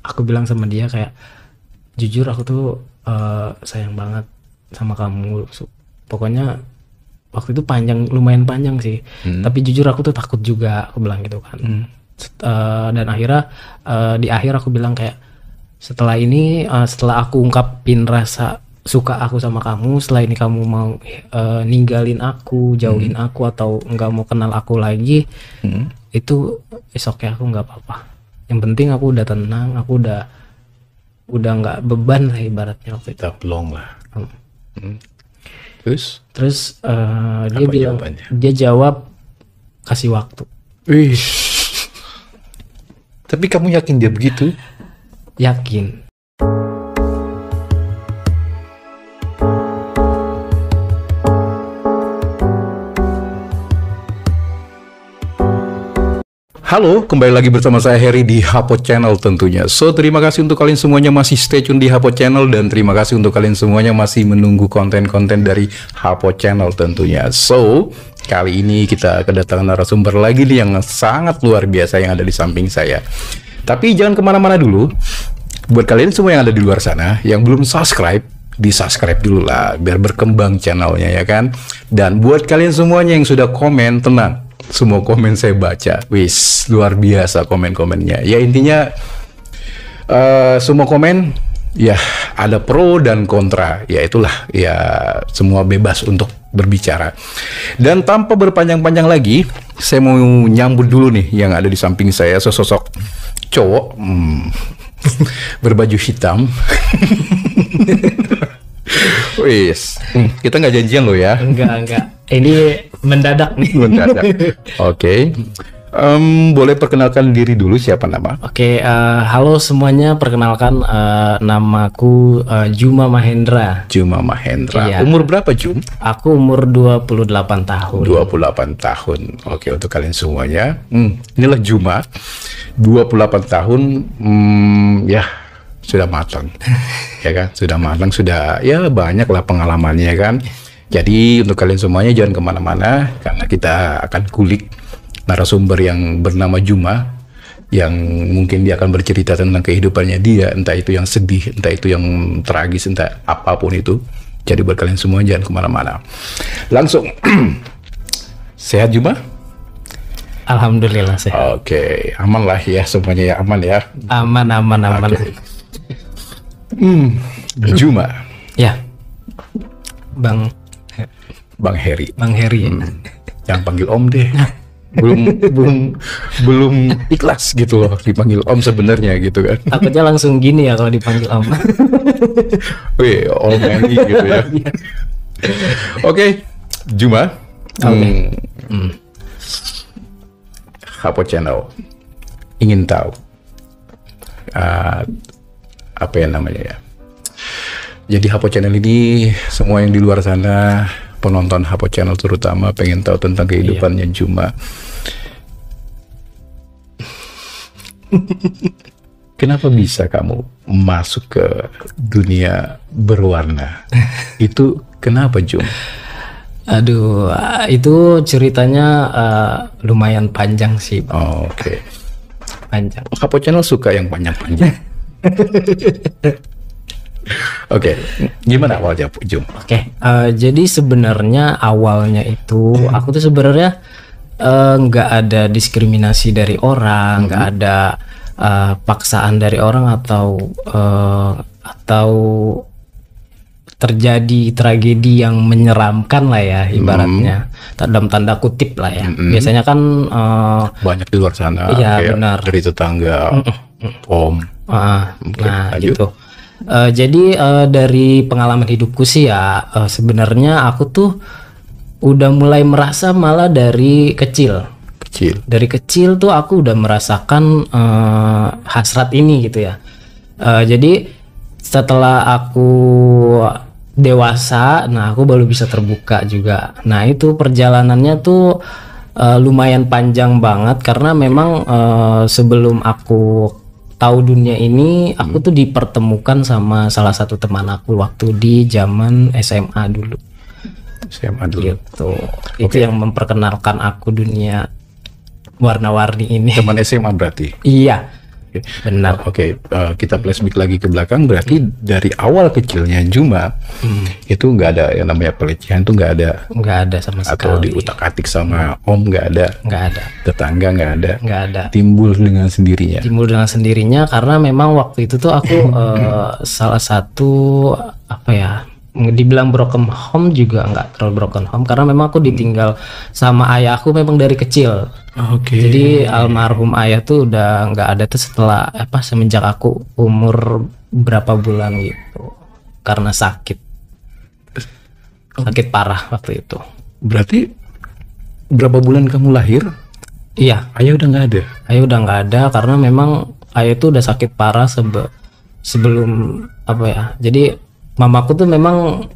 aku bilang sama dia kayak jujur aku tuh sayang banget sama kamu. Pokoknya waktu itu lumayan panjang sih. Tapi jujur aku tuh takut juga, aku bilang gitu kan. Dan akhirnya di akhir aku bilang kayak setelah ini setelah aku ungkapin rasa suka aku sama kamu, setelah ini kamu mau ninggalin aku, jauhin aku atau nggak mau kenal aku lagi, itu okay, aku nggak apa-apa. Yang penting aku udah tenang, aku udah nggak beban lah ibaratnya waktu itu. Plong lah. Terus dia bilang, jawabannya? Dia jawab kasih waktu. Wih. Tapi kamu yakin dia begitu? Yakin. Halo, kembali lagi bersama saya Heri di Hapot Channel tentunya. So, terima kasih untuk kalian semuanya masih stay tune di Hapot Channel, dan terima kasih untuk kalian semuanya masih menunggu konten-konten dari Hapot Channel tentunya. So, kali ini kita kedatangan narasumber lagi nih yang sangat luar biasa yang ada di samping saya. Tapi jangan kemana-mana dulu. Buat kalian semua yang ada di luar sana yang belum subscribe, di-subscribe dulu lah biar berkembang channelnya ya kan. Dan buat kalian semuanya yang sudah komen, tenang. Semua komen saya baca, wis luar biasa komen-komennya. Ya intinya semua komen ya ada pro dan kontra. Ya itulah ya, semua bebas untuk berbicara. Dan tanpa berpanjang-panjang lagi, saya mau nyambut dulu nih yang ada di samping saya, sesosok cowok berbaju hitam. Wis, kita nggak janjian loh ya? Enggak. Ini mendadak nih. Mendadak. Oke. Boleh perkenalkan diri dulu, siapa nama? Oke, halo semuanya, perkenalkan namaku Juma Mahendra. Juma Mahendra. Iya. Umur berapa, Jum? Aku umur 28 tahun. 28 tahun. Oke, untuk kalian semuanya. Inilah Juma. 28 tahun. Ya, sudah matang. Ya kan? Sudah matang, sudah ya banyak lah pengalamannya kan. Jadi untuk kalian semuanya jangan kemana-mana, karena kita akan kulik narasumber yang bernama Juma, yang mungkin dia akan bercerita tentang kehidupannya dia, entah itu yang sedih, entah itu yang tragis, entah apapun itu. Jadi buat kalian semua jangan kemana-mana. Langsung, sehat Juma? Alhamdulillah sehat. Oke, aman lah ya, semuanya ya aman ya. Aman. Okay. Juma. Ya, Bang Heri. Jangan panggil Om deh. belum ikhlas gitu loh dipanggil Om sebenarnya gitu kan. Takutnya langsung gini ya kalau dipanggil Om. Wih, Om Heri gitu ya. Oke, Juma. Hapot Channel ingin tahu apa yang namanya ya. Jadi Hapot Channel ini, semua yang di luar sana, penonton Hapot Channel terutama, pengen tahu tentang kehidupannya Juma. Kenapa bisa kamu masuk ke dunia berwarna? Itu kenapa, Jum? Aduh, itu ceritanya lumayan panjang sih. Oh, oke. Panjang. Hapot Channel suka yang panjang-panjang. Oke, gimana awalnya, Jum? Oke, jadi sebenarnya awalnya itu aku tuh sebenarnya nggak ada diskriminasi dari orang, nggak ada paksaan dari orang atau terjadi tragedi yang menyeramkan lah ya ibaratnya, dalam tanda kutip lah ya. Biasanya kan banyak di luar sana, iya, benar, dari tetangga, Om. Nah gitu. Jadi dari pengalaman hidupku sih ya, sebenarnya aku tuh udah mulai merasa malah dari kecil. Dari kecil tuh aku udah merasakan hasrat ini gitu ya. Jadi setelah aku dewasa, nah aku baru bisa terbuka juga. Nah itu perjalanannya tuh lumayan panjang banget, karena memang sebelum aku tahu dunia ini, aku tuh dipertemukan sama salah satu teman aku waktu di zaman SMA dulu. Gitu. Itu yang memperkenalkan aku dunia warna-warni ini. Teman SMA berarti? Iya. Oke. Benar. Oke, kita flashback lagi ke belakang. Berarti dari awal kecilnya Juma itu nggak ada yang namanya pelecehan, tuh nggak ada. Nggak ada sama Atau sekali. diutak-atik sama om, nggak ada. Nggak ada. Tetangga nggak ada. Nggak ada. Timbul dengan sendirinya. Timbul dengan sendirinya karena memang waktu itu tuh aku salah satu apa ya, dibilang broken home juga nggak terlalu broken home karena memang aku ditinggal sama ayah aku memang dari kecil. Oke. Jadi almarhum ayah tuh udah nggak ada tuh setelah apa, semenjak aku umur berapa bulan gitu, karena sakit parah waktu itu. Berarti berapa bulan kamu lahir? Iya, Ayah udah nggak ada. ayah udah nggak ada karena memang ayah tuh udah sakit parah sebelum apa ya. Jadi mamaku tuh memang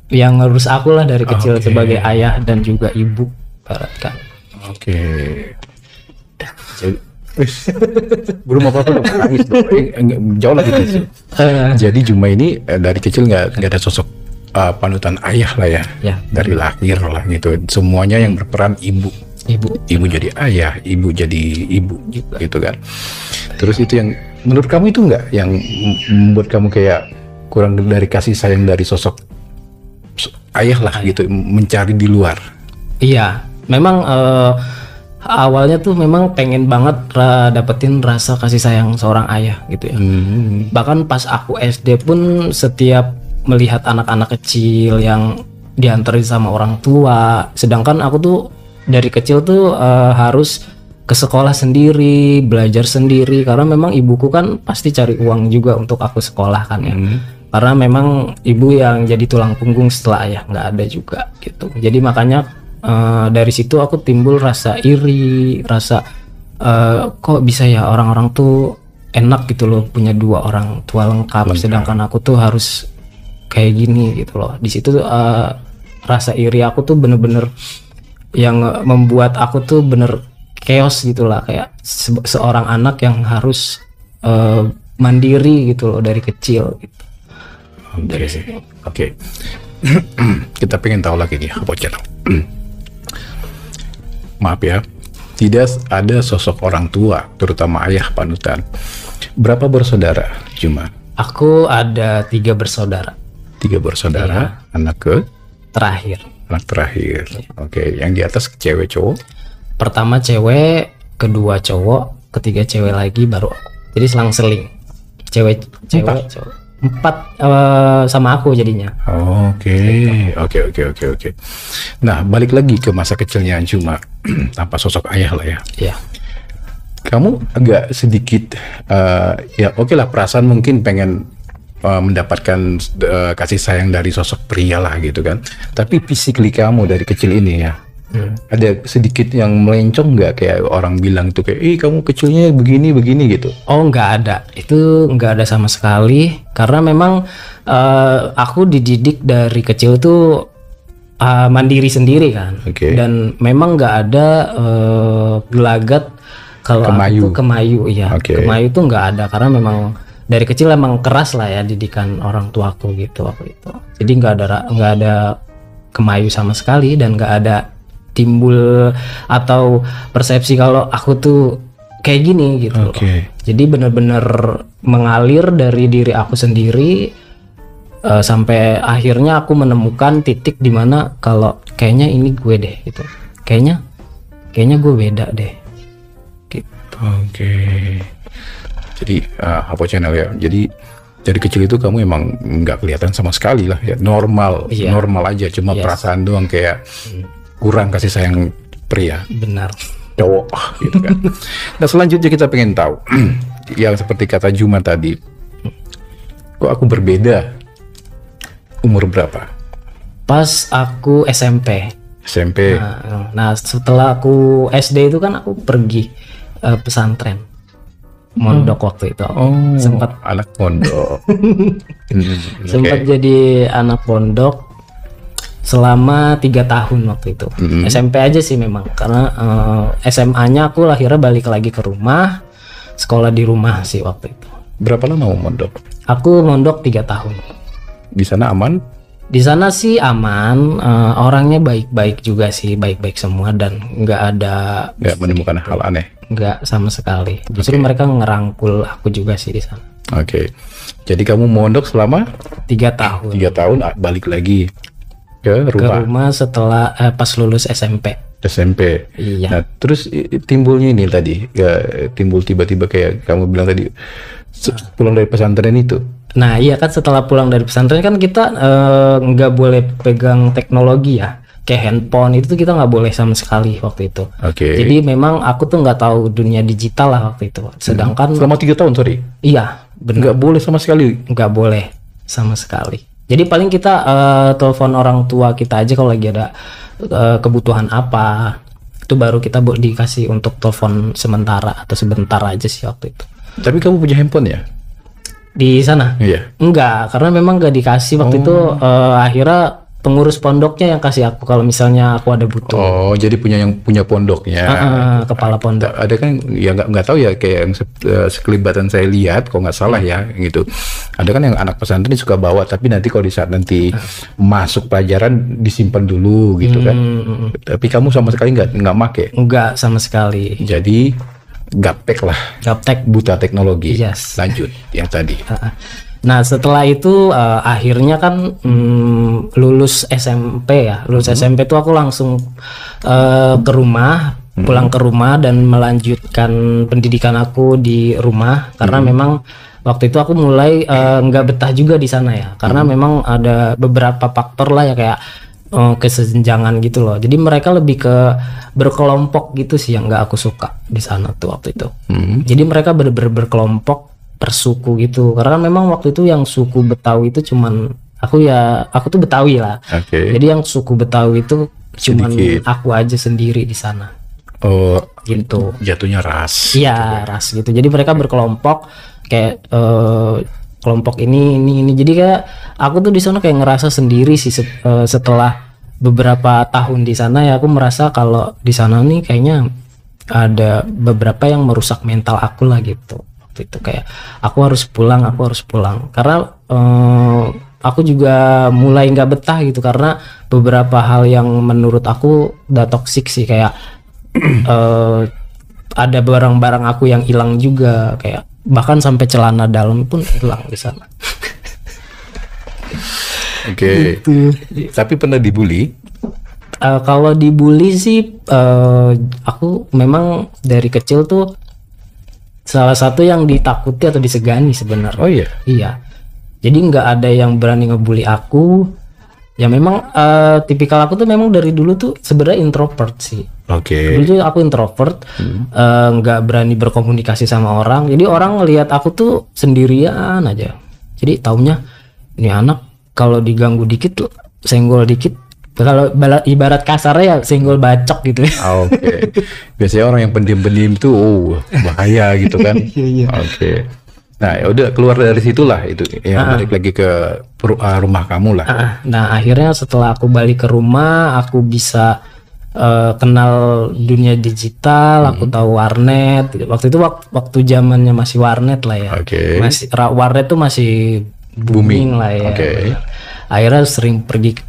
yang ngurus aku lah dari kecil sebagai ayah dan juga ibu, ibaratkan. Oke. Jadi, belum apa-apa dong, nangis dong. Jauh lagi sih. Jadi Juma ini dari kecil nggak ada sosok panutan ayah lah ya. Ya. Dari lahir lah gitu. Semuanya yang berperan ibu. Ibu jadi ayah, ibu jadi ibu gitu kan. Terus itu yang menurut kamu itu nggak yang membuat kamu kayak kurang dari kasih sayang dari sosok ayah lah gitu, mencari di luar. Iya, memang awalnya tuh memang pengen banget dapetin rasa kasih sayang seorang ayah gitu ya. Bahkan pas aku SD pun setiap melihat anak-anak kecil yang diantarin sama orang tua, sedangkan aku tuh dari kecil tuh harus ke sekolah sendiri, belajar sendiri karena memang ibuku kan pasti cari uang juga untuk aku sekolah kan ya. Karena memang ibu yang jadi tulang punggung setelah ayah nggak ada juga gitu. Jadi makanya dari situ aku timbul rasa iri, rasa kok bisa ya orang-orang tuh enak gitu loh punya dua orang tua lengkap. Sedangkan aku tuh harus kayak gini gitu loh. Di situ rasa iri aku tuh bener-bener yang membuat aku tuh bener chaos gitulah, kayak seorang anak yang harus mandiri gitu loh dari kecil gitu. Oke. Kita pengen tahu lagi nih Hapo Channel. Maaf ya, tidak ada sosok orang tua, terutama ayah panutan. Berapa bersaudara Juma? Aku ada 3 bersaudara. 3 bersaudara, anak Terakhir. anak terakhir. Oke, yang di atas cewek cowok? Pertama cewek, kedua cowok, ketiga cewek lagi, baru aku. Jadi selang-seling. Cewek, cowok. 4 sama aku jadinya. Oke. Nah, balik lagi ke masa kecilnya Juma tanpa sosok ayah lah ya. Iya. Kamu agak sedikit ya oke lah, perasaan mungkin pengen mendapatkan kasih sayang dari sosok pria lah gitu kan. Tapi physically kamu dari kecil ini ya, ada sedikit yang melencong nggak, kayak orang bilang tuh kayak, kamu kecilnya begini gitu? Oh, nggak ada, itu nggak ada sama sekali karena memang aku dididik dari kecil tuh mandiri sendiri kan. Dan memang nggak ada gelagat kalau aku tuh kemayu ya. Kemayu tuh nggak ada karena memang dari kecil emang keras lah ya didikan orang tuaku gitu waktu itu. Jadi nggak ada kemayu sama sekali dan nggak ada timbul atau persepsi kalau aku tuh kayak gini gitu loh. Jadi bener-bener mengalir dari diri aku sendiri sampai akhirnya aku menemukan titik dimana kalau kayaknya ini gue deh gitu. Kayaknya gue beda deh gitu. Jadi Hapo Channel ya. Jadi dari kecil itu kamu emang nggak kelihatan sama sekali lah ya, normal aja, cuma perasaan doang kayak kurang kasih sayang pria. Benar. Cowok gitu kan. Nah, selanjutnya kita pengen tahu yang seperti kata Juma tadi, kok aku berbeda? Umur berapa? Pas aku SMP. Nah, setelah aku SD itu kan aku pergi pesantren. Mondok waktu itu. Sempat anak pondok. Sempat jadi anak pondok selama 3 tahun waktu itu. SMP aja sih memang karena SMA-nya aku akhirnya balik lagi ke rumah, sekolah di rumah sih waktu itu. Berapa lama mau mondok? Aku mondok 3 tahun. Di sana aman? Di sana sih aman, orangnya baik-baik juga sih, baik-baik semua dan nggak menemukan hal aneh. Enggak sama sekali. Justru mereka ngerangkul aku juga sih di sana. Oke. Jadi kamu mondok selama 3 tahun. 3 tahun, balik lagi ke Ke rumah rumah setelah pas lulus SMP. SMP. Iya. Nah, terus timbulnya ini tadi, timbul tiba-tiba kayak kamu bilang tadi pulang dari pesantren itu. Nah iya kan setelah pulang dari pesantren kan kita nggak boleh pegang teknologi ya. Kayak handphone itu kita nggak boleh sama sekali waktu itu. Oke. Jadi memang aku tuh nggak tahu dunia digital lah waktu itu. Sedangkan Selama 3 tahun, sorry. iya benar Nggak boleh sama sekali. nggak boleh sama sekali. Jadi paling kita telepon orang tua kita aja kalau lagi ada kebutuhan apa, itu baru kita dikasih untuk telepon sementara atau sebentar aja sih waktu itu. Tapi kamu punya handphone ya? Di sana? Iya. Enggak, karena memang nggak dikasih waktu itu. Akhirnya pengurus pondoknya yang kasih aku kalau misalnya aku ada butuh. Oh, jadi yang punya pondoknya. Kepala pondok. Ada kan ya nggak tahu ya, kayak yang sekelibatan saya lihat kalau nggak salah ya gitu. Ada kan yang anak pesantren suka bawa, tapi nanti kalau di saat nanti masuk pelajaran disimpan dulu gitu kan. Tapi kamu sama sekali nggak make. Enggak sama sekali. Jadi gaptek lah, Gaptek. buta teknologi. Yes. Lanjut yang tadi. Nah setelah itu akhirnya kan lulus SMP ya. Lulus SMP tuh aku langsung ke rumah, pulang ke rumah dan melanjutkan pendidikan aku di rumah karena memang waktu itu aku mulai nggak betah juga di sana ya. Karena memang ada beberapa faktor lah ya kayak kesenjangan gitu loh. Jadi mereka lebih ke berkelompok gitu sih yang nggak aku suka di sana tuh waktu itu. Jadi mereka bener-bener berkelompok persuku gitu. Karena memang waktu itu yang suku Betawi itu cuman aku tuh Betawi lah. Oke. Jadi yang suku Betawi itu cuman Sedikit. aku aja sendiri di sana. Oh, Gitu. jatuhnya ras. Iya, ras gitu. Jadi mereka berkelompok kayak kelompok ini. Jadi kayak aku tuh di sana kayak ngerasa sendiri sih setelah beberapa tahun di sana ya, aku merasa kalau di sana nih kayaknya ada beberapa yang merusak mental aku lah gitu. Waktu itu kayak aku harus pulang karena aku juga mulai nggak betah gitu karena beberapa hal yang menurut aku udah toksik sih kayak ada barang-barang aku yang hilang juga, kayak bahkan sampai celana dalam pun hilang di sana. Oke. Tapi pernah dibully? Kalau dibully sih aku memang dari kecil tuh salah satu yang ditakuti atau disegani sebenarnya. Oh iya. Iya. Jadi nggak ada yang berani ngebully aku. Ya memang tipikal aku tuh memang dari dulu tuh sebenarnya introvert sih. Oke. Dulu tuh aku introvert, nggak berani berkomunikasi sama orang. Jadi orang ngelihat aku tuh sendirian aja. Jadi taunya ini anak kalau diganggu dikit tuh senggol dikit. Kalau ibarat kasarnya ya senggol bacok gitu. Oke. Biasanya orang yang pendiam-pendiam tuh bahaya gitu kan. Iya. Oke. Nah, ya udah keluar dari situlah itu ya, balik lagi ke rumah kamu lah. Nah akhirnya setelah aku balik ke rumah, aku bisa kenal dunia digital, aku tahu warnet. Waktu itu waktu zamannya masih warnet lah ya. Oke. Masih warnet tuh masih booming lah ya. Oke. Akhirnya sering pergi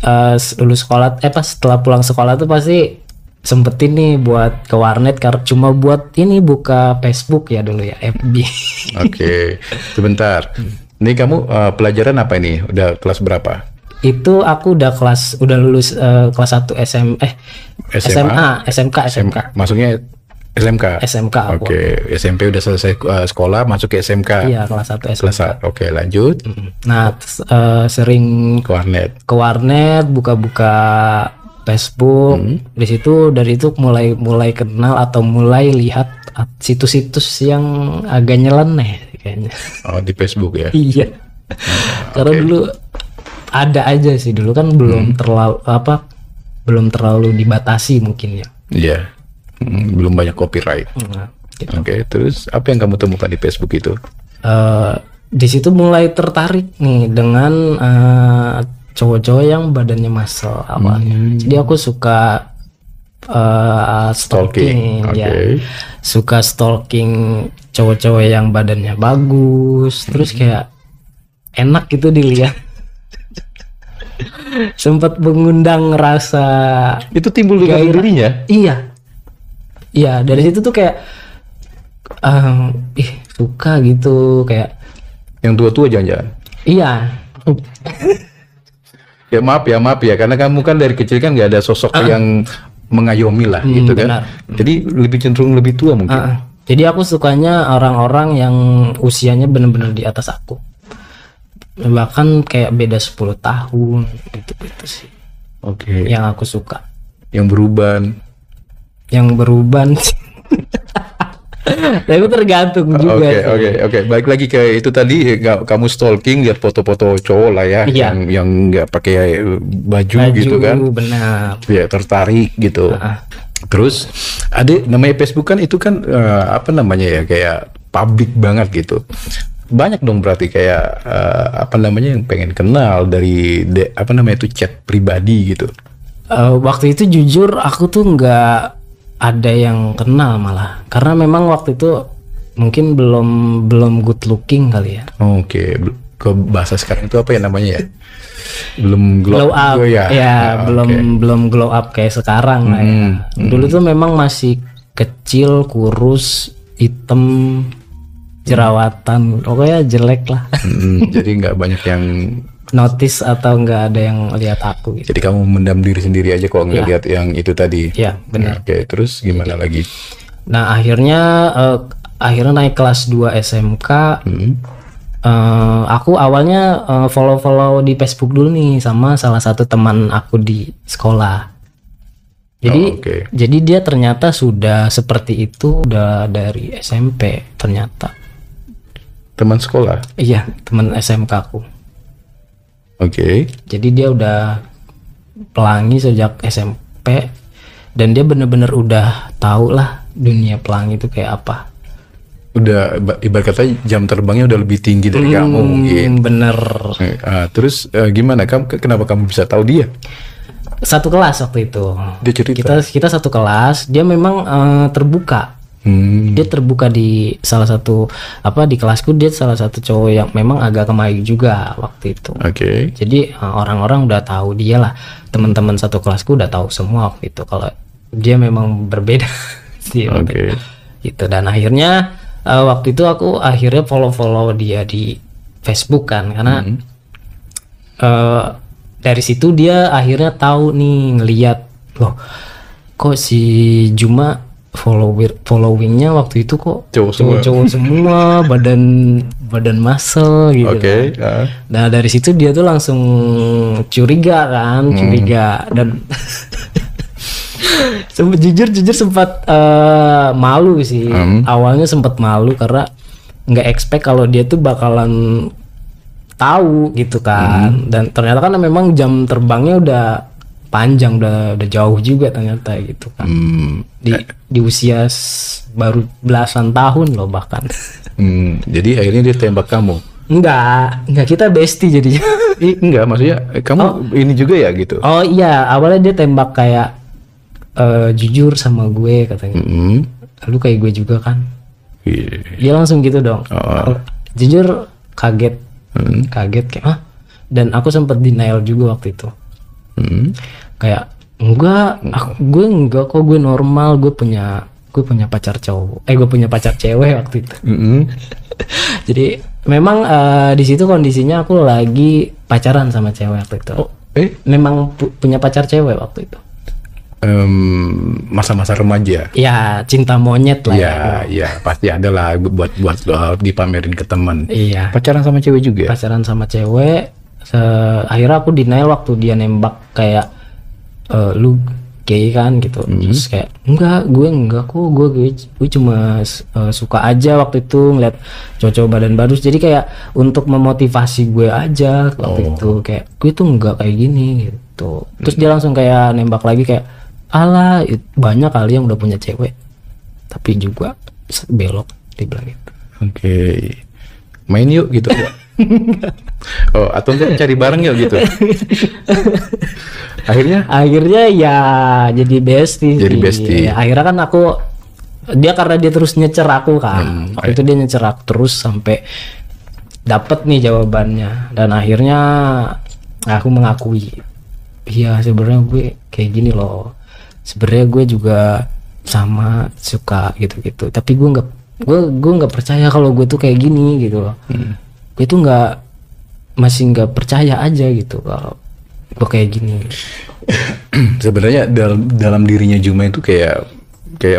lulus sekolah, pas setelah pulang sekolah tuh pasti sempetin nih buat ke warnet cuma buat ini buka Facebook ya dulu ya, FB. Oke. Sebentar. Ini kamu pelajaran apa ini? Udah kelas berapa? Itu aku udah lulus kelas 1 SMA, SMK. Masuknya SMK. SMK aku. Oke, SMP udah selesai sekolah, masuk ke SMK. Iya, kelas 1 SMK. Kelas 1. Oke, lanjut. Nah, sering Ke warnet. ke warnet, buka-buka Facebook. Dari itu mulai kenal atau mulai lihat situs-situs yang agak nyeleneh kayaknya. Oh, di Facebook ya. Iya. Karena dulu ada aja sih, dulu kan belum terlalu dibatasi mungkin ya. Iya. Belum banyak copyright. Gitu. Oke, terus apa yang kamu temukan di Facebook itu? Di situ mulai tertarik nih dengan cowok-cowok yang badannya muscle awalnya. Jadi aku suka stalking ya. Suka stalking cowok-cowok yang badannya bagus, terus kayak enak gitu dilihat. Sempat mengundang rasa Itu timbul dengan gairah. dirinya? Iya, dari situ tuh kayak Suka gitu kayak. Yang tua-tua jangan-jangan? Iya. Ya maaf ya, karena kamu kan dari kecil kan nggak ada sosok yang mengayomi lah gitu kan. Benar. Jadi lebih cenderung lebih tua mungkin. Jadi aku sukanya orang-orang yang usianya benar-benar di atas aku. Bahkan kayak beda 10 tahun gitu sih. Oke. Yang aku suka. Yang beruban. Tapi tergantung juga. Oke. Balik lagi ke itu tadi, kamu stalking, lihat foto-foto cowok lah ya, Iya. yang nggak pakai baju gitu kan. Benar. Ya tertarik gitu. Terus ada namanya Facebook kan, itu kan apa namanya ya, kayak publik banget gitu. Banyak dong berarti kayak apa namanya yang pengen kenal dari apa namanya itu chat pribadi gitu. Waktu itu jujur aku tuh nggak ada yang kenal malah, karena memang waktu itu mungkin belum good looking kali ya. Oke. Ke bahasa sekarang itu apa ya namanya ya? Belum glow up. Belum glow up kayak sekarang lah ya. Dulu tuh memang masih kecil, kurus, hitam, jerawatan, pokoknya jelek lah. Jadi nggak banyak yang notice atau nggak ada yang lihat aku gitu. Jadi kamu mendam diri sendiri aja kalau nggak lihat yang itu tadi. Iya, benar. Oke, terus gimana lagi? Nah, akhirnya naik kelas 2 SMK. Aku awalnya follow di Facebook dulu nih sama salah satu teman aku di sekolah. Jadi dia ternyata sudah seperti itu udah dari SMP ternyata. Teman sekolah? Iya, teman SMK aku. Oke. Jadi dia udah pelangi sejak SMP dan dia bener-bener udah tahu lah dunia pelangi itu kayak apa. Udah ibarat kata jam terbangnya udah lebih tinggi dari kamu mungkin. Bener. Terus gimana? Kenapa kamu bisa tahu dia? Satu kelas waktu itu. Dia cerita. Kita satu kelas. Dia memang terbuka. Dia terbuka di salah satu di kelasku, dia salah satu cowok yang memang agak kemayu juga waktu itu. Oke. Jadi orang-orang udah tahu dia lah, teman-teman satu kelasku udah tahu semua waktu itu kalau dia memang berbeda sih. Oke. Gitu. Dan akhirnya waktu itu aku akhirnya follow dia di Facebook kan, karena dari situ dia akhirnya tahu nih, ngelihat loh kok si Juma followingnya waktu itu kok cowok semua badan muscle gitu. Oke. Nah dari situ dia tuh langsung curiga dan jujur sempat malu sih. Awalnya sempat malu karena nggak expect kalau dia tuh bakalan tahu gitu kan. Dan ternyata kan memang jam terbangnya udah panjang, udah jauh juga ternyata gitu kan. Di usia baru belasan tahun loh bahkan. Jadi akhirnya dia tembak kamu? Enggak kita bestie jadinya. Enggak, maksudnya kamu ini juga ya gitu? Oh iya, awalnya dia tembak kayak jujur sama gue katanya. Lu kayak gue juga kan? Dia langsung gitu dong. Jujur kaget kayak dan aku sempat denial juga waktu itu. Kayak gue enggak kok, gue normal, gue punya pacar cowok, gue punya pacar cewek waktu itu. Jadi memang di situ kondisinya aku lagi pacaran sama cewek waktu itu. Memang punya pacar cewek waktu itu. Masa-masa remaja. Ya cinta monyet lah. Ya pasti ada lah buat dipamerin ke teman. Iya. Pacaran sama cewek juga. Pacaran sama cewek. Akhirnya aku denial waktu dia nembak kayak lu gay kan gitu. Terus kayak enggak kok, gue cuma suka aja waktu itu ngeliat cowok badan bagus. Jadi kayak untuk memotivasi gue aja waktu itu, kayak gue tuh enggak kayak gini gitu. Terus dia langsung kayak nembak lagi kayak alah banyak kali yang udah punya cewek tapi juga belok, dia bilang gitu. Oke. Main yuk gitu ya. Atau enggak cari bareng yuk gitu. Akhirnya ya jadi bestie. Ya, akhirnya kan karena dia terus nyecer aku kan. Waktu itu dia nyecer aku terus sampai dapet nih jawabannya, dan akhirnya aku mengakui, iya sebenarnya gue kayak gini loh. Sebenarnya gue juga sama suka gitu-gitu, tapi gue gue nggak percaya kalau gue tuh kayak gini gitu loh. Gue tuh masih nggak percaya aja gitu kalau gue kayak gini. Sebenarnya dalam dirinya Juma itu kayak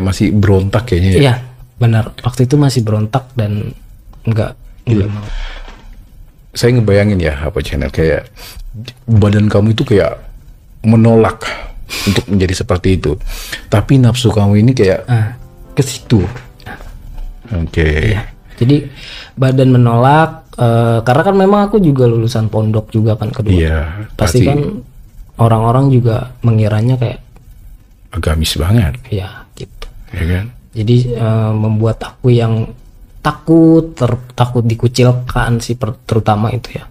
masih berontak kayaknya ya. Iya benar, waktu itu masih berontak dan nggak mau. Saya ngebayangin ya Hapo Channel, kayak badan kamu itu kayak menolak untuk menjadi seperti itu, tapi nafsu kamu ini kayak ke situ. Oke. Iya. Jadi badan menolak karena kan memang aku juga lulusan pondok juga kan kedua. Iya, pasti kan orang-orang juga mengiranya kayak agamis banget. ya gitu. Ya kan? Jadi membuat aku yang takut dikucilkan sih, terutama itu ya.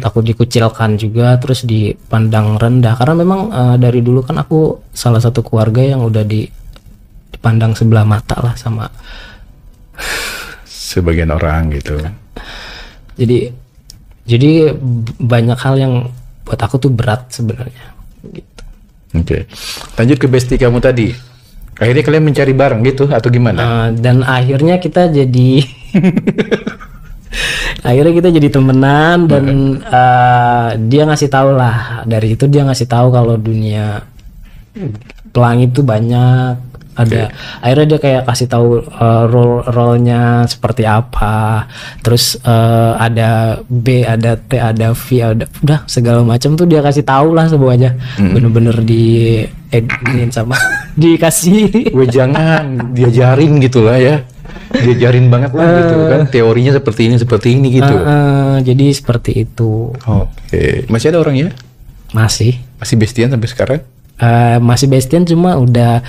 Takut dikucilkan juga, terus dipandang rendah karena memang dari dulu kan aku salah satu keluarga yang udah dipandang sebelah mata lah sama sebagian orang gitu. Jadi banyak hal yang buat aku tuh berat sebenarnya gitu. Oke. Lanjut ke bestie kamu tadi. Akhirnya kalian mencari bareng gitu atau gimana? Dan akhirnya kita jadi temenan dan dia ngasih tahu lah, dari itu dia ngasih tahu kalau dunia pelangi itu banyak. Akhirnya dia kayak kasih tahu role-nya seperti apa, terus ada B, ada T, ada V, ada udah segala macam tuh dia kasih tahu lah semuanya. Bener-bener diedinin sama dikasih. Jangan diajarin gitulah ya, diajarin banget lah gitu kan, teorinya seperti ini gitu. Jadi seperti itu. Oke. Masih ada orang ya? Masih bestian sampai sekarang? Masih bestian, cuma udah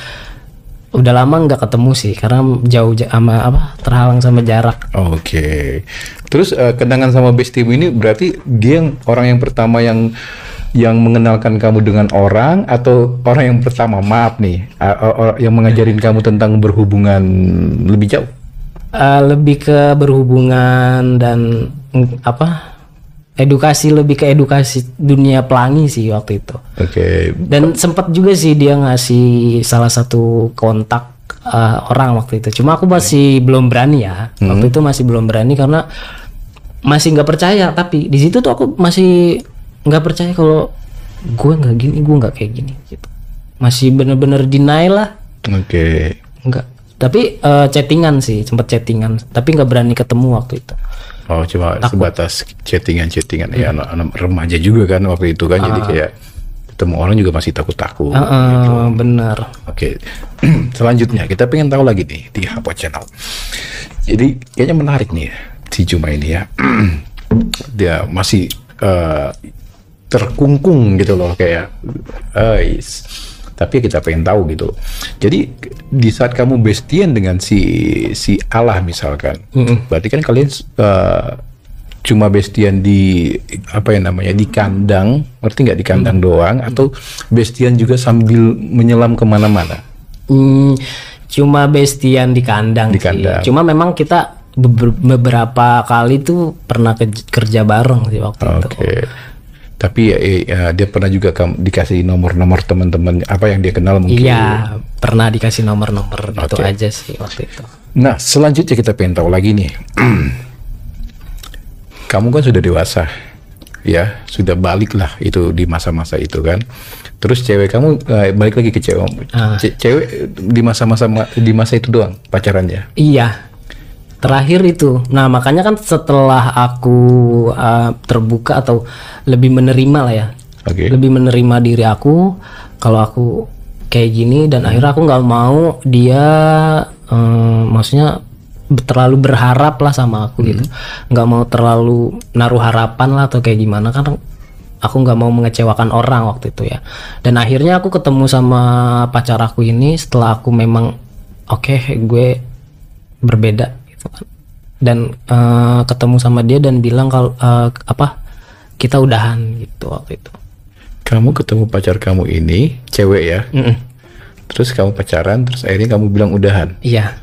lama nggak ketemu sih karena jauh sama terhalang sama jarak. Oke. Terus kenangan sama bestimu ini berarti dia orang yang pertama yang mengenalkan kamu dengan orang, atau orang yang pertama, maaf nih, yang mengajarin kamu tentang berhubungan lebih jauh? Lebih ke berhubungan dan lebih ke edukasi dunia pelangi sih waktu itu. Oke. Dan sempat juga sih dia ngasih salah satu kontak orang waktu itu. Cuma aku masih belum berani ya. Waktu itu masih belum berani karena masih nggak percaya. Tapi di situ tuh aku masih nggak percaya kalau gue nggak gini, gue nggak kayak gini gitu. Masih bener-bener deny lah. Oke. Nggak. Tapi chattingan sih, sempat chattingan. Tapi nggak berani ketemu waktu itu. Oh, cuma sebatas chattingan ya, anak remaja juga kan waktu itu kan, jadi kayak ketemu orang juga masih takut-takut. Gitu. Bener. Oke. Selanjutnya kita pengen tahu lagi nih di Hapo Channel. Jadi kayaknya menarik nih si Juma ini ya. Dia masih terkungkung gitu loh kayak. Tapi kita pengen tahu gitu. Jadi di saat kamu bestian dengan si Allah misalkan, berarti kan kalian cuma bestian di di kandang, ngerti nggak, di kandang doang, atau bestian juga sambil menyelam kemana-mana? Cuma bestian di kandang. Sih. Cuma memang kita beberapa kali tuh pernah kerja bareng sih waktu itu. Tapi dia pernah juga dikasih nomor-nomor teman-teman apa yang dia kenal mungkin. Iya, pernah dikasih nomor-nomor gitu aja sih waktu itu. Nah, selanjutnya kita pengen tahu lagi nih. Kamu kan sudah dewasa, ya, sudah balik lah itu di masa-masa itu kan. Terus cewek kamu balik lagi ke cewek. Cewek di masa itu doang pacarannya. Iya. Terakhir itu. Nah, makanya kan setelah aku terbuka atau lebih menerima lah ya. Lebih menerima diri aku kalau aku kayak gini, dan akhirnya aku nggak mau dia maksudnya terlalu berharap lah sama aku gitu. Nggak mau terlalu naruh harapan lah atau kayak gimana, kan aku nggak mau mengecewakan orang waktu itu ya. Dan akhirnya aku ketemu sama pacar aku ini setelah aku memang gue berbeda. Dan ketemu sama dia dan bilang kalau kita udahan gitu waktu itu. Kamu ketemu pacar kamu ini cewek ya? Terus kamu pacaran, terus akhirnya kamu bilang udahan? Iya,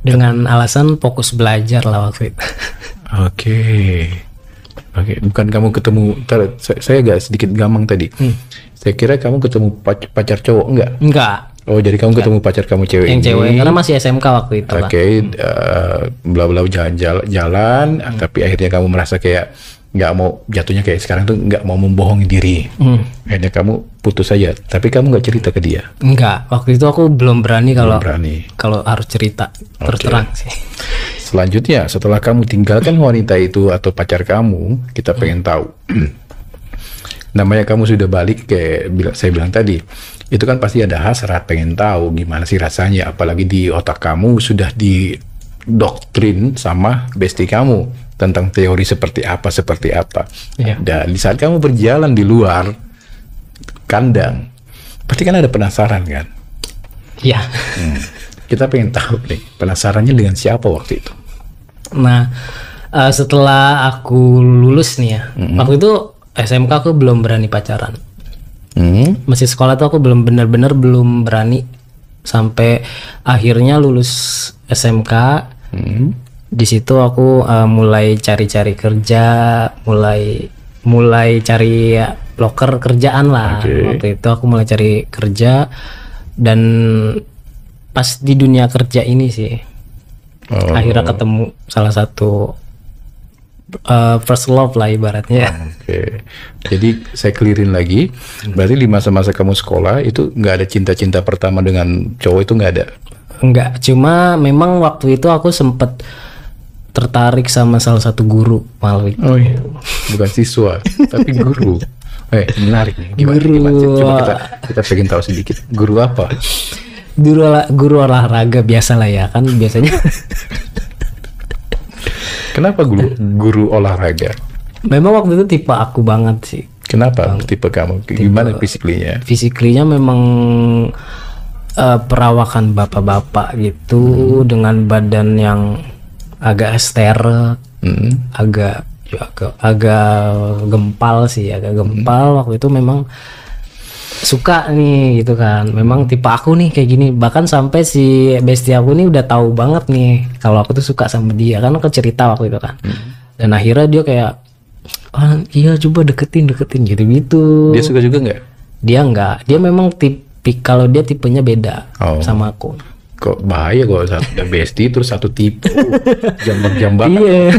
dengan alasan fokus belajar lah waktu itu. Oke, bukan kamu ketemu, saya agak sedikit gamang tadi. Saya kira kamu ketemu pacar cowok, enggak? Enggak, Oh, jadi kamu ketemu pacar kamu cewek Yang ini. cewek karena masih SMK waktu itu kan. Oke, bla-bla jalan, tapi akhirnya kamu merasa kayak nggak mau, jatuhnya kayak sekarang tuh nggak mau membohongi diri. Akhirnya kamu putus saja, tapi kamu nggak cerita ke dia. Enggak, waktu itu aku belum berani Belum berani. kalau harus cerita terus terang sih. Selanjutnya, setelah kamu tinggalkan wanita itu atau pacar kamu, kita pengen tahu. Namanya kamu sudah balik, kayak saya bilang tadi, itu kan pasti ada hasrat pengen tahu gimana sih rasanya, apalagi di otak kamu sudah didoktrin sama bestie kamu tentang teori seperti apa. Iya. Dan di saat kamu berjalan di luar kandang, pasti kan ada penasaran kan? Iya. Kita pengen tahu nih, penasarannya dengan siapa waktu itu? Nah, setelah aku lulus nih ya, waktu itu SMK aku belum berani pacaran. Masih sekolah tuh aku belum benar-benar belum berani sampai akhirnya lulus SMK. Di situ aku mulai cari-cari kerja, mulai cari loker kerjaan lah. Waktu itu aku mulai cari kerja, dan pas di dunia kerja ini sih akhirnya ketemu salah satu first love lah ibaratnya. Oke. Jadi saya clearin lagi, berarti di masa-masa kamu sekolah itu nggak ada cinta-cinta pertama dengan cowok, itu nggak ada? Enggak, cuma memang waktu itu aku sempet tertarik sama salah satu guru malu itu. Oh iya, bukan siswa tapi guru. Menarik nih. Gimana? Coba kita pengen tahu sedikit. Guru apa? Guru olahraga biasa lah ya, kan biasanya. Kenapa guru olahraga? Memang waktu itu tipe aku banget sih. Kenapa tipe kamu? Gimana fisiklinya? Fisiklinya memang perawakan bapak-bapak gitu, dengan badan yang agak steril, agak gempal sih, agak gempal. Waktu itu memang suka nih gitu kan, memang tipe aku nih kayak gini. Bahkan sampai si bestie aku nih udah tahu banget nih kalau aku tuh suka sama dia, kan aku cerita waktu itu kan. Dan akhirnya dia kayak, iya coba deketin gitu. Dia suka juga nggak? Dia nggak, dia memang kalau dia tipenya beda sama aku. Kok bahaya kalau satu bestie terus satu tipe, jambak-jambak. Iya.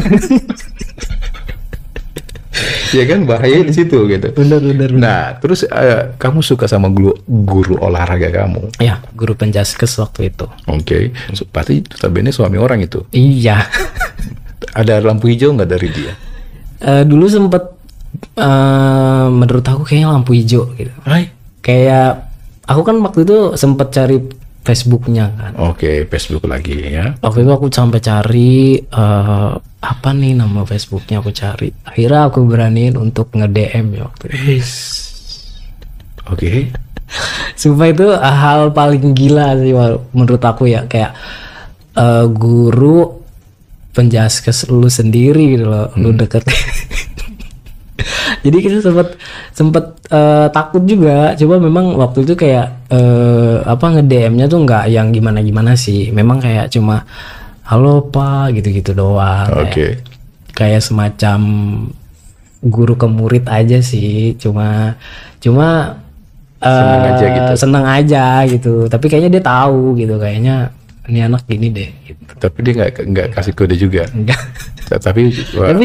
Ya kan, bahaya di situ gitu. Bener. Nah, terus kamu suka sama guru olahraga kamu? Ya, guru penjaskes waktu itu. Oke. Pasti notabene suami orang itu. Iya. Ada lampu hijau nggak dari dia? Dulu sempet menurut aku kayaknya lampu hijau gitu. Kayak aku kan waktu itu sempet cari Facebooknya kan. Oke, Facebook lagi ya. Waktu itu aku sampai cari apa nih nama Facebooknya, aku cari. Akhirnya aku beraniin untuk nge-DM ya waktu itu. Oke. Sumpah itu hal paling gila sih menurut aku ya, kayak guru penjaskes lu sendiri gitu loh, lu deketin. Jadi kita sempet takut juga. Coba memang waktu itu kayak nge-DM-nya tuh nggak yang gimana sih. Memang kayak cuma halo Pak gitu-gitu doang. Oke. Kayak semacam guru ke murid aja sih. Cuma seneng aja gitu. Tapi kayaknya dia tahu gitu, kayaknya ini anak gini deh gitu. Tapi dia nggak kasih kode juga. Enggak. Tapi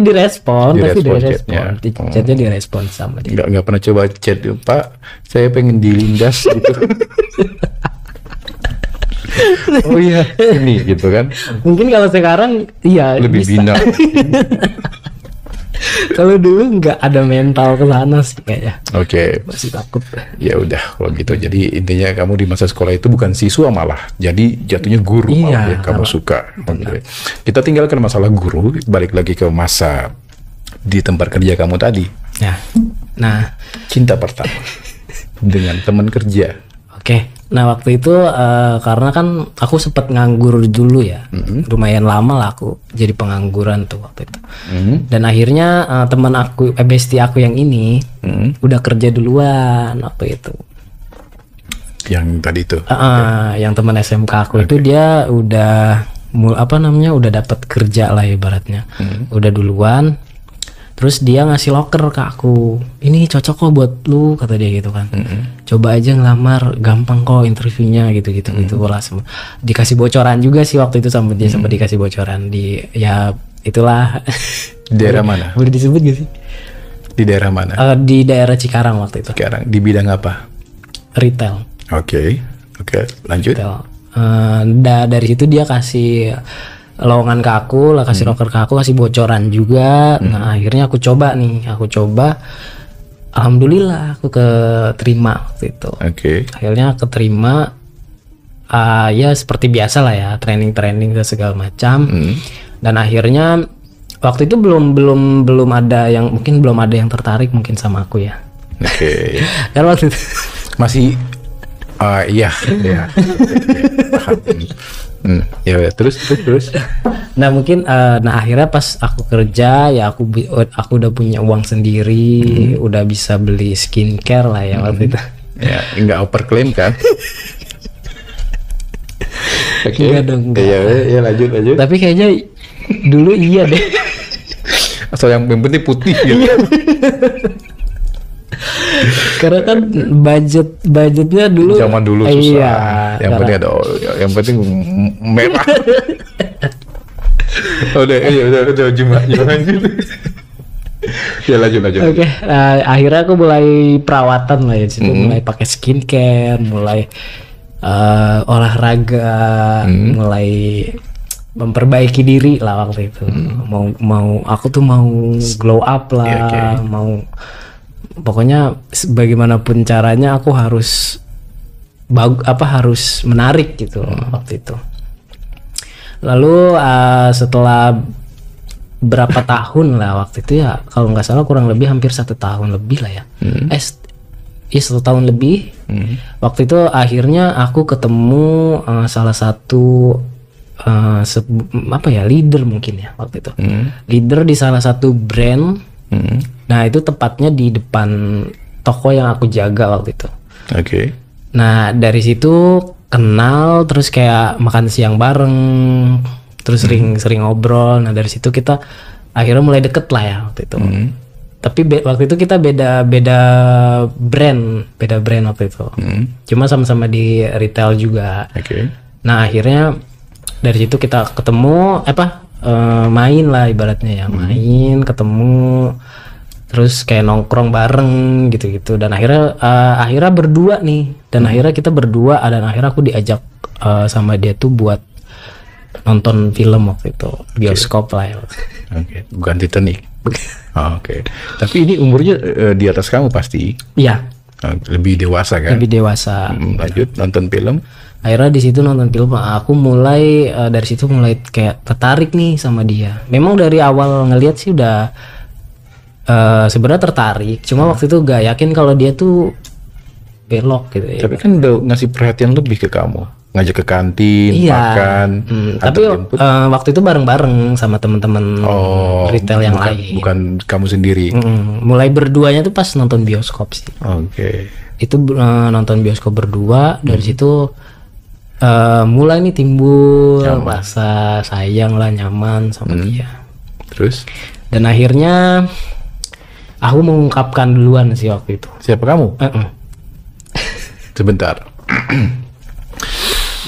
direspon. chatnya. Chatnya direspon sama dia. Nggak pernah coba chat, Pak, saya pengen dilindas gitu. Oh iya, ini gitu kan. Mungkin kalau sekarang iya lebih bisa. bina. Kalau dulu nggak ada mental ke sana sih kayaknya. Oke. Masih takut. Ya udah kalau gitu. Jadi intinya kamu di masa sekolah itu bukan siswa malah. Jadi jatuhnya guru yang kamu suka. Okay. Kita tinggalkan masalah guru, balik lagi ke masa di tempat kerja kamu tadi. Ya. Nah, cinta pertama dengan teman kerja. Oke. Nah waktu itu karena kan aku sempet nganggur dulu ya, lumayan lama lah aku jadi pengangguran tuh waktu itu. Dan akhirnya teman aku, bestie aku yang ini udah kerja duluan waktu itu. Yang tadi itu? Yang teman SMK aku itu dia udah udah dapat kerja lah ibaratnya, udah duluan. Terus dia ngasih loker ke aku, ini cocok kok buat lu, kata dia gitu kan. Coba aja ngelamar, gampang kok interviewnya gitu lah. Dikasih bocoran juga sih waktu itu sama dia, sempat dikasih bocoran di ya itulah. Di daerah mana? Boleh disebut gak sih? Di daerah mana? Di daerah Cikarang waktu itu. Sekarang di bidang apa? Retail. Oke, lanjut. Retail. Dari situ dia kasih lowongan ke aku lah, kasih loker ke aku, kasih bocoran juga. Nah akhirnya aku coba, alhamdulillah aku keterima waktu itu. Akhirnya keterima, ya seperti biasa lah ya, training ke segala macam. Dan akhirnya waktu itu belum ada yang, mungkin belum ada yang tertarik mungkin sama aku ya. Karena waktu itu masih iya. Ya terus. Nah mungkin akhirnya pas aku kerja ya aku udah punya uang sendiri, udah bisa beli skincare lah ya waktu itu. Ya nggak overclaim kan? Enggak dong. Ya lanjut. Tapi kayaknya dulu iya deh. Asal yang penting putih gitu. Karena kan budgetnya dulu zaman dulu susah. Iya, yang penting ada, yang penting merah. udah jumlah gitu. Ya lanjut. Oke, akhirnya aku mulai perawatan lah ya, situ mulai pakai skincare, mulai olahraga, mulai memperbaiki diri lah waktu itu. Aku tuh mau glow up lah, mau pokoknya bagaimanapun caranya aku harus harus menarik gitu waktu itu. Lalu setelah berapa tahun lah waktu itu ya, kalau nggak salah kurang lebih hampir 1 tahun lebih lah ya. Iya 1 tahun lebih. Waktu itu akhirnya aku ketemu salah satu leader mungkin ya waktu itu. Leader di salah satu brand. Nah itu tepatnya di depan toko yang aku jaga waktu itu. Nah dari situ kenal, terus kayak makan siang bareng, terus sering ngobrol. Nah dari situ kita akhirnya mulai deket lah ya waktu itu. Tapi waktu itu kita beda brand waktu itu. Cuma sama-sama di retail juga. Nah akhirnya dari situ kita ketemu main lah ibaratnya ya, main ketemu, terus kayak nongkrong bareng gitu-gitu. Dan akhirnya berdua nih, dan akhirnya kita berdua, dan akhirnya aku diajak sama dia tuh buat nonton film waktu itu, bioskop lah ya. Bukan Titanic. Tapi ini umurnya di atas kamu pasti? Iya. Lebih dewasa kan? Lebih dewasa. Lanjut nonton film. Akhirnya di situ nonton film, aku mulai dari situ mulai kayak tertarik nih sama dia. Memang dari awal ngelihat sih udah sebenarnya tertarik, cuma waktu itu gak yakin kalau dia tuh belok gitu ya. Tapi kan udah ngasih perhatian lebih ke kamu, ngajak ke kantin, makan. Tapi waktu itu bareng-bareng sama teman-teman retail yang lain. Bukan kamu sendiri. Mulai berduanya tuh pas nonton bioskop sih. Itu nonton bioskop berdua. Dari situ mulai nih timbul rasa sayang lah, nyaman sama dia. Terus? Dan akhirnya aku mengungkapkan duluan sih waktu itu. Siapa kamu? Sebentar.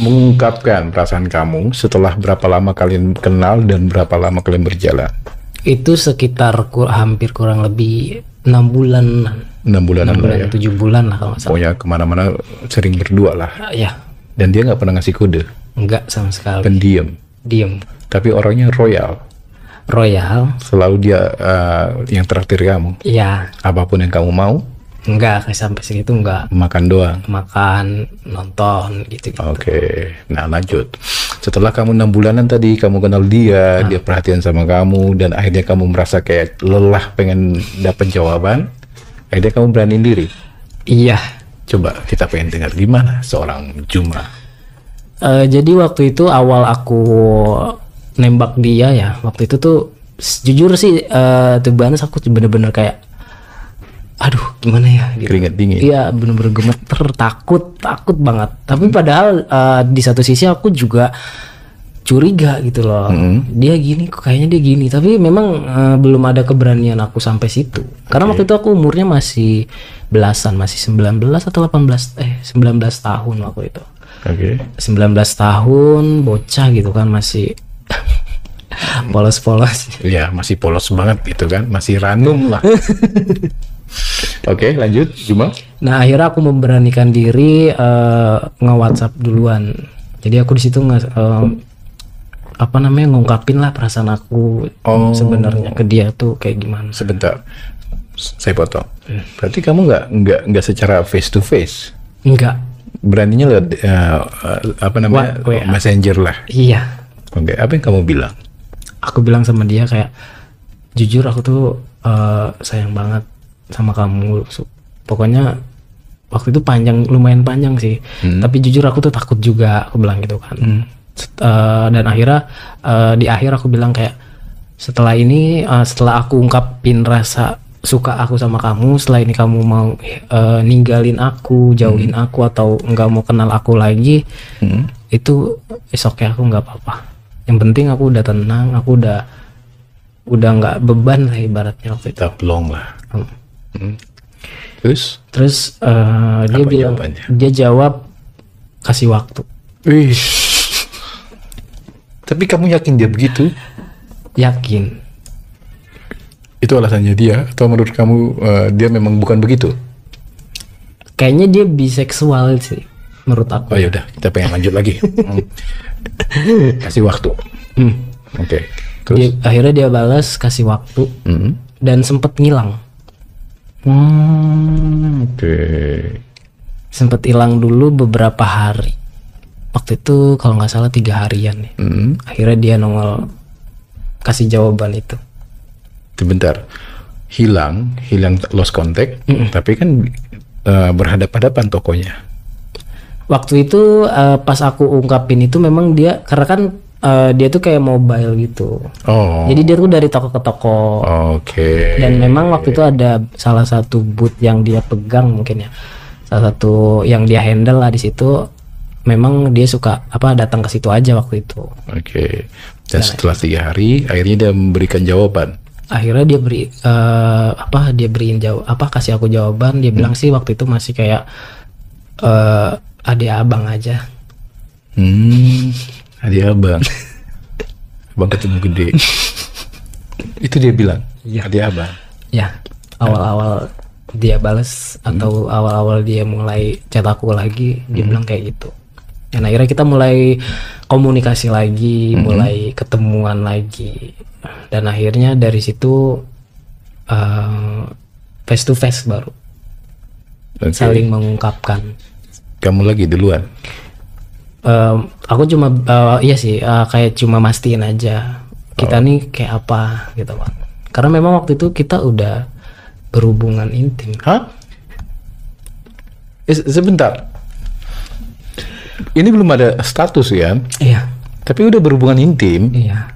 Mengungkapkan perasaan kamu setelah berapa lama kalian kenal dan berapa lama kalian berjalan? Itu sekitar hampir kurang lebih 6 bulan. 6 bulanan lah ya. 7 bulan lah kalau nggak salah. Pokoknya kemana-mana sering berdua lah. Ya. Dan dia nggak pernah ngasih kode? Enggak sama sekali. Pendiam? Diem. Tapi orangnya royal? Selalu dia yang traktir kamu? Iya. Apapun yang kamu mau? Enggak, kayak sampai segitu enggak. Makan doang? Makan, nonton gitu. Nah lanjut. Setelah kamu 6 bulanan tadi, kamu kenal dia, dia perhatian sama kamu, dan akhirnya kamu merasa kayak lelah pengen dapat jawaban, akhirnya kamu beraniin diri? Iya. Coba kita pengen dengar gimana seorang Juma. Jadi waktu itu awal aku nembak dia ya, waktu itu tuh jujur sih tuh Banas aku bener-bener kayak aduh gimana ya gitu. Keringat dingin. Iya bener-bener gemeter, takut banget. Tapi padahal di satu sisi aku juga curiga gitu loh. Dia gini kok, kayaknya dia gini, tapi memang belum ada keberanian aku sampai situ. Karena waktu itu aku umurnya masih belasan, masih 19 atau 19 tahun waktu itu. 19 tahun, bocah gitu kan, masih polos-polos. Ya masih polos banget gitu kan, masih ranum lah. Oke, lanjut Juma. Nah akhirnya aku memberanikan diri nge-WhatsApp duluan. Jadi aku di situ ngungkapin lah perasaan aku sebenarnya ke dia tuh kayak gimana. Sebentar, saya potong. Berarti kamu nggak secara face to face? Enggak. Beraninya lewat messenger lah. Iya. Oke, apa yang kamu bilang? Aku bilang sama dia kayak, jujur aku tuh sayang banget sama kamu. Pokoknya waktu itu lumayan panjang sih. Tapi jujur aku tuh takut juga, aku bilang gitu kan. Dan akhirnya di akhir aku bilang kayak, setelah ini setelah aku ungkapin rasa suka aku sama kamu, setelah ini kamu mau ninggalin aku, jauhin aku, atau nggak mau kenal aku lagi, itu esoknya aku nggak apa-apa. Yang penting aku udah tenang, aku udah nggak beban lah ibaratnya waktu itu. Plong lah. Terus dia bilang, jawabannya? Dia jawab kasih waktu. Tapi kamu yakin dia begitu? Yakin. Itu alasannya dia, atau menurut kamu dia memang bukan begitu? Kayaknya dia biseksual sih, menurut aku. Oh yaudah, kita pengen lanjut lagi. Kasih waktu. Oke. Terus? Akhirnya dia balas kasih waktu, dan sempet ngilang. Sempet hilang dulu beberapa hari. Waktu itu kalau nggak salah 3 harian nih. Akhirnya dia nongol kasih jawaban itu. Bentar, hilang lost contact, tapi kan berhadapan-hadapan tokonya. Waktu itu pas aku ungkapin itu memang dia, karena kan dia tuh kayak mobile gitu. Jadi dia tuh dari toko ke toko. Dan memang waktu itu ada salah satu booth yang dia pegang mungkin ya, salah satu yang dia handle lah di situ. Memang dia suka datang ke situ aja waktu itu. Dan setelah 3 hari akhirnya dia memberikan jawaban. Akhirnya dia kasih aku jawaban. Dia bilang sih waktu itu masih kayak adik abang aja. Adik abang. Abang ketemu gede. Itu dia bilang. Iya. Adik abang. Ya, awal-awal dia balas atau awal-awal dia mulai chat aku lagi, dia bilang kayak gitu. Dan akhirnya kita mulai komunikasi lagi, mulai ketemuan lagi. Dan akhirnya dari situ face to face baru. Saling mengungkapkan. Kamu lagi duluan? Aku cuma kayak cuma mastiin aja kita nih kayak apa gitu Pak. Karena memang waktu itu kita udah berhubungan intim. Sebentar. Ini belum ada status ya? Iya. Tapi udah berhubungan intim? Iya.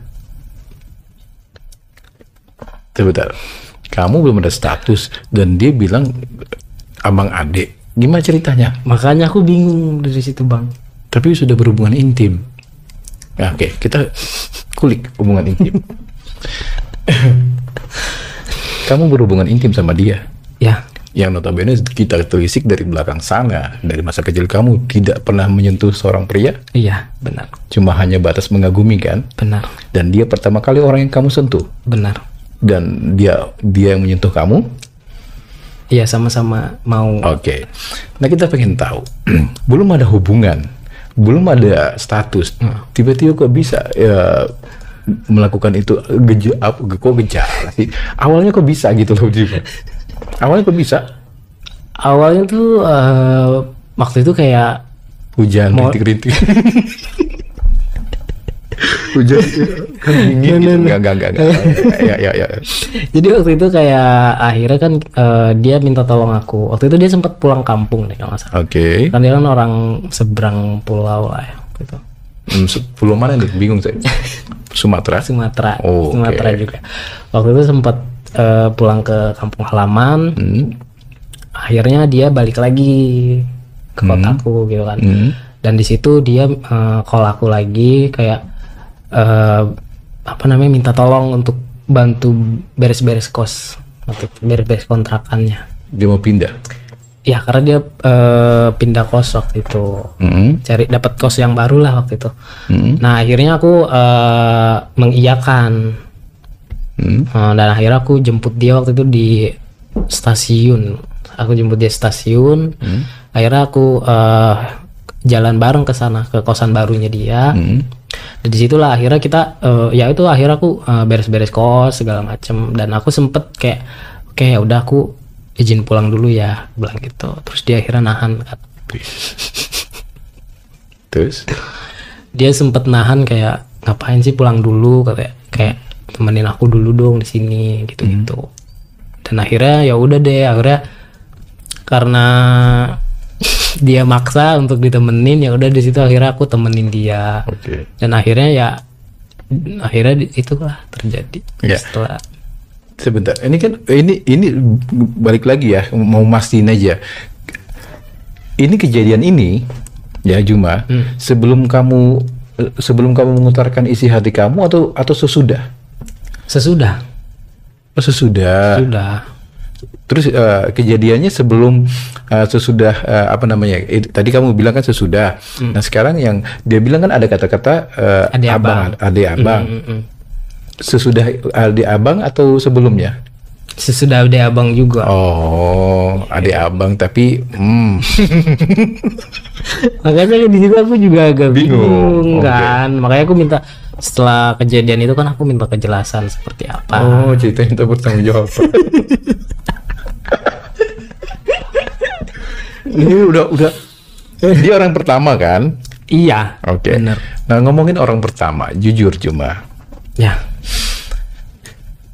Sebentar. Kamu belum ada status dan dia bilang abang adik. Gimana ceritanya? Makanya aku bingung dari situ Bang. Tapi sudah berhubungan intim. Nah, oke, kita kulik hubungan intim. Kamu berhubungan intim sama dia? Ya. Yang notabene kita telisik dari belakang sana, dari masa kecil kamu tidak pernah menyentuh seorang pria? Iya, benar. Cuma hanya batas mengagumi kan? Benar. Dan dia pertama kali orang yang kamu sentuh? Benar. Dan dia yang menyentuh kamu? Iya, sama-sama mau. Oke. Nah kita pengen tahu, belum ada hubungan, belum ada status, tiba-tiba kok bisa melakukan itu? Kok gejala sih? Awalnya kok bisa gitu loh juga? Awalnya kok bisa? Awalnya tuh waktu itu kayak hujan rintik-rintik. Hujan kan dingin gitu. Enggak. Ya. Jadi waktu itu kayak akhirnya kan dia minta tolong aku. Waktu itu dia sempat pulang kampung deh kalau nggak salah. Kan dia kan orang seberang pulau lah ya gitu. Pulau mana nih? Bingung saya. Sumatera. Sumatera juga. Waktu itu sempat pulang ke kampung halaman. Akhirnya dia balik lagi ke kotaku gitu kan. Dan di situ dia call aku lagi kayak eh, apa namanya, minta tolong untuk bantu beres-beres kos, untuk beres-beres kontrakannya. Dia mau pindah. Ya karena dia pindah kos waktu itu, cari dapat kos yang baru lah waktu itu. Nah akhirnya aku mengiyakan. Dan akhirnya aku jemput dia waktu itu di stasiun. Akhirnya aku jalan bareng ke sana, ke kosan barunya dia. Dan disitulah akhirnya kita ya itu akhirnya aku beres-beres kos segala macem. Dan aku sempet kayak oke ya udah aku izin pulang dulu ya, bilang gitu. Terus dia akhirnya nahan kan. Terus Dia sempet nahan kayak ngapain sih pulang dulu, kayak temenin aku dulu dong di sini gitu. Dan akhirnya ya udah deh, akhirnya karena dia maksa untuk ditemenin, ya udah di situ akhirnya aku temenin dia. Dan akhirnya itulah terjadi. Setelah sebentar, ini kan ini balik lagi ya, mau mastiin aja. Ini kejadian ini ya Juma, sebelum kamu mengutarakan isi hati kamu atau sesudah? Sesudah. Sesudah. Terus kejadiannya sebelum sesudah apa namanya? Tadi kamu bilang kan sesudah. Nah sekarang yang dia bilang kan ada kata-kata adik abang. Sesudah adik abang atau sebelumnya? Sesudah adik abang juga. Oh, adik abang tapi makanya di situ aku juga agak bingung kan. Makanya aku minta, setelah kejadian itu kan aku minta kejelasan seperti apa. Oh, ceritanya itu bertanggung jawab. Ini udah dia orang pertama kan? Iya. Oke. Bener. Nah, ngomongin orang pertama, jujur Juma. Ya.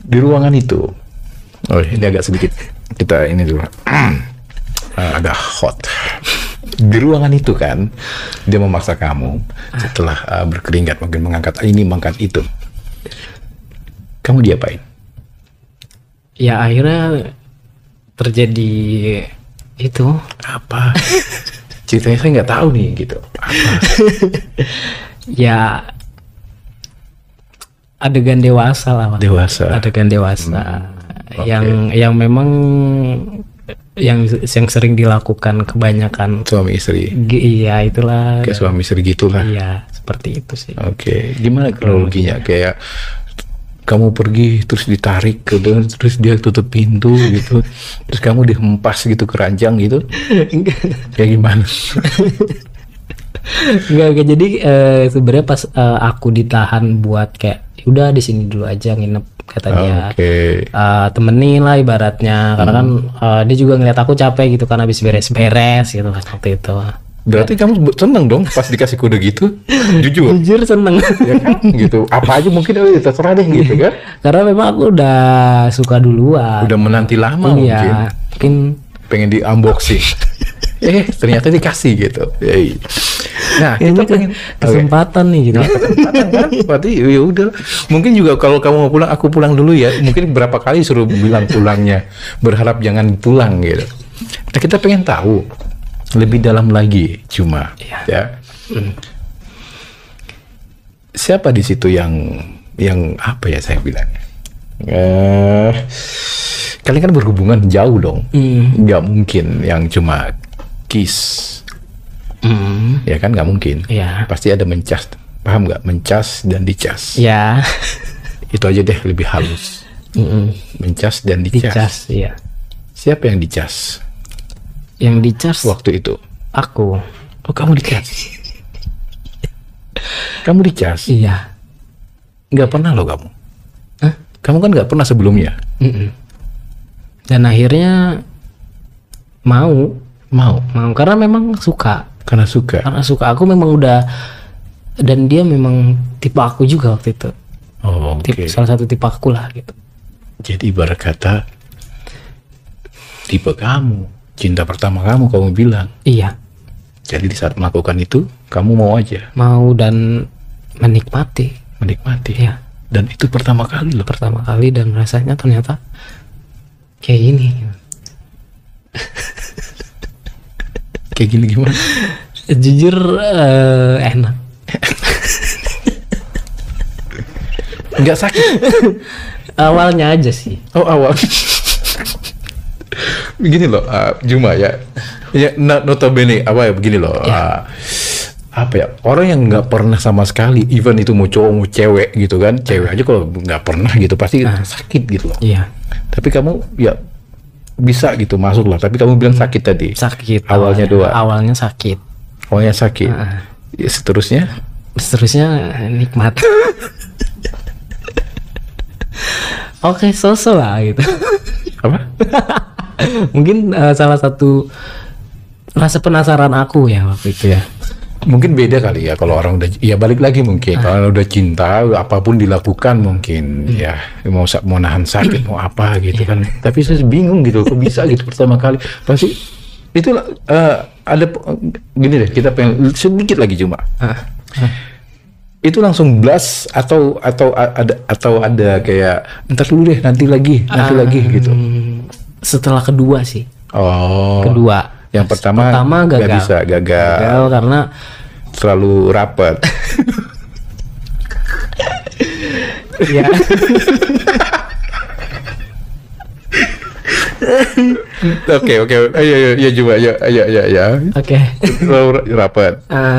Di ruangan itu, ini agak sedikit kita ini dulu, agak hot. Di ruangan itu kan, dia memaksa kamu setelah berkeringat, mungkin mengangkat ini, mengangkat itu. Kamu diapain? Ya akhirnya terjadi itu. Apa? Ceritanya saya nggak tahu nih gitu. Apa? Ya adegan dewasa lah. Adegan dewasa. Yang memang yang sering dilakukan kebanyakan suami istri. Iya itulah. Kayak suami istri gitulah. Iya seperti itu sih. Oke. Gimana kronologinya? Kayak kamu pergi terus ditarik terus dia tutup pintu gitu, terus kamu dihempas gitu ke ranjang gitu. Kayak gimana? Enggak. Jadi sebenarnya pas aku ditahan buat kayak udah di sini dulu aja nginep katanya. Temenin lah ibaratnya, karena kan dia juga ngeliat aku capek gitu kan habis beres-beres gitu kan waktu itu. Berarti kamu seneng dong pas dikasih kode gitu? Jujur seneng. Ya kan gitu, apa aja mungkin terserah deh gitu kan. Karena memang aku udah suka duluan, udah menanti lama. mungkin pengen di unboxing. Ternyata dikasih gitu. Nah, kita pengen kesempatan nih gitu. Kesempatan kan? Berarti ya udah. Mungkin juga kalau kamu mau pulang, aku pulang dulu ya. Mungkin berapa kali suruh bilang pulangnya, berharap jangan pulang gitu. Nah, kita pengen tahu lebih dalam lagi, Juma. Ya. Siapa di situ yang apa ya saya bilang? Kalian kan berhubungan jauh dong. Nggak mungkin yang cuma kiss. Ya kan nggak mungkin. Pasti ada mencas. Paham nggak? Mencas dan dicas. Ya. Itu aja deh, lebih halus. Mencas dan dicas. Iya. Siapa yang dicas? Yang dicas waktu itu aku. Oh, kamu dicas. Kamu dicas? Iya. Nggak pernah loh kamu. Kamu kan nggak pernah sebelumnya. Dan akhirnya mau karena memang suka. Karena suka aku memang udah, dan dia memang tipe aku juga waktu itu. Salah satu tipe aku lah gitu. Jadi ibarat kata tipe kamu, cinta pertama kamu bilang. Iya. Jadi di saat melakukan itu kamu mau aja. Mau dan menikmati. Iya. Dan itu pertama kali loh. Pertama kali, dan rasanya ternyata kayak gini. Kayak gini gimana? Jujur enak. Nggak sakit. Awalnya aja sih. Oh, awal. Begini loh, Juma ya. Ya, notabene apa ya begini loh. Apa ya, orang yang nggak pernah sama sekali, even itu mau cowok mau cewek gitu kan, cewek aja kalau nggak pernah gitu pasti sakit gitu loh. Iya. Tapi kamu ya bisa gitu masuk lah. Tapi kamu bilang sakit tadi. Sakit. Awalnya doang. Awalnya sakit. Awalnya sakit. Ya, seterusnya nikmat. Oke, so-so lah gitu. apa? Mungkin salah satu rasa penasaran aku ya waktu itu ya. Mungkin beda kali ya kalau orang udah, ya balik lagi mungkin kalau udah cinta apapun dilakukan mungkin ya mau nahan sakit mau apa gitu kan. Tapi saya bingung gitu kok bisa gitu pertama kali. Pasti itu ada gini deh, kita pengen sedikit lagi cuma. Itu langsung blast atau ada kayak ntar dulu deh nanti lagi gitu. Setelah kedua sih. Oh. Kedua. Yang pertama gagal. Gak bisa, gagal karena terlalu rapat. Ya. Oke. Ayo coba ya. Oke. Terlalu rapat.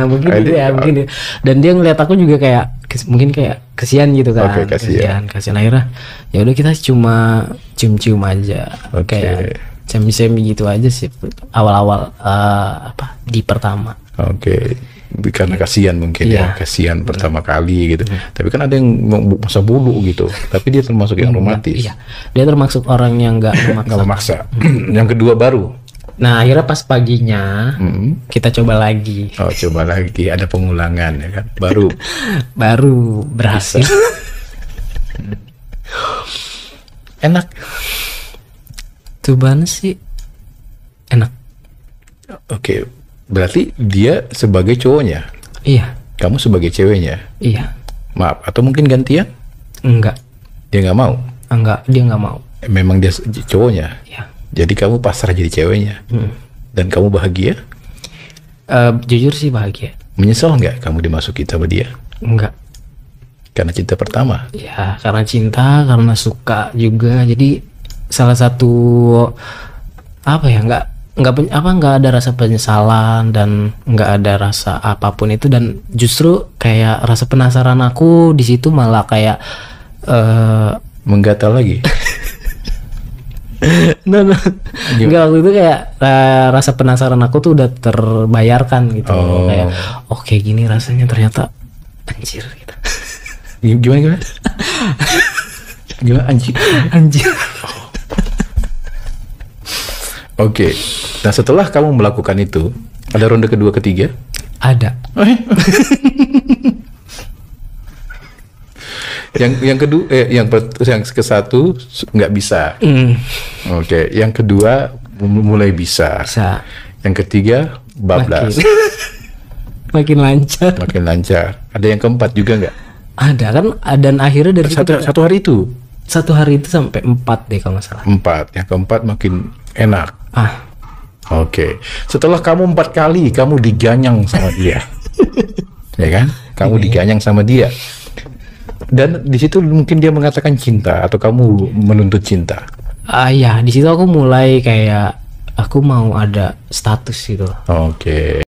Mungkin gitu ya, mungkin. Dan dia ngeliat aku juga kayak mungkin kayak kesian gitu kan. Oke, kasihan akhirnya. Ya udah kita cuma cium-cium aja. Kayak semi-semi gitu aja sih awal-awal di pertama. Oke. Karena kasihan mungkin ya, kasihan pertama kali gitu. Tapi kan ada yang masa bulu gitu. Tapi dia termasuk yang romantis. Iya. Dia termasuk orang yang nggak memaksa. Yang kedua baru. Nah, akhirnya pas paginya kita coba lagi. Oh, coba lagi, ada pengulangan ya kan. Baru berhasil. Enak. Cobaan sih enak. Oke, berarti dia sebagai cowoknya. Iya. Kamu sebagai ceweknya. Iya. Maaf, atau mungkin gantian? Enggak. Dia nggak mau. Enggak, dia nggak mau. Memang dia cowoknya. Iya. Jadi kamu pasrah jadi ceweknya. Dan kamu bahagia? Jujur sih bahagia. Menyesal nggak kamu dimasuki sama dia? Enggak. Karena cinta pertama. Ya, karena cinta, karena suka juga. Jadi salah satu nggak ada rasa penyesalan dan nggak ada rasa apapun itu, dan justru kayak rasa penasaran aku di situ malah kayak menggatal lagi. Enggak, waktu itu kayak rasa penasaran aku tuh udah terbayarkan gitu. Kayak oke, gini rasanya ternyata, anjir gitu. Gimana? Gimana anjir? Oke. Nah, setelah kamu melakukan itu, ada ronde kedua, ketiga? Ada. yang kedua, yang ke satu nggak bisa. Oke. Yang kedua mulai bisa. Yang ketiga bablas. Makin lancar. Makin lancar. Ada yang keempat juga nggak? Ada kan, dan akhirnya dari satu hari itu. Satu hari itu sampai 4 deh kalau nggak salah. 4. Yang keempat makin enak. Oke. Setelah kamu 4 kali kamu diganyang sama dia. Ya kan? Kamu diganyang sama dia. Dan di situ mungkin dia mengatakan cinta atau kamu menuntut cinta. Ya, di situ aku mulai kayak aku mau ada status gitu. Oke.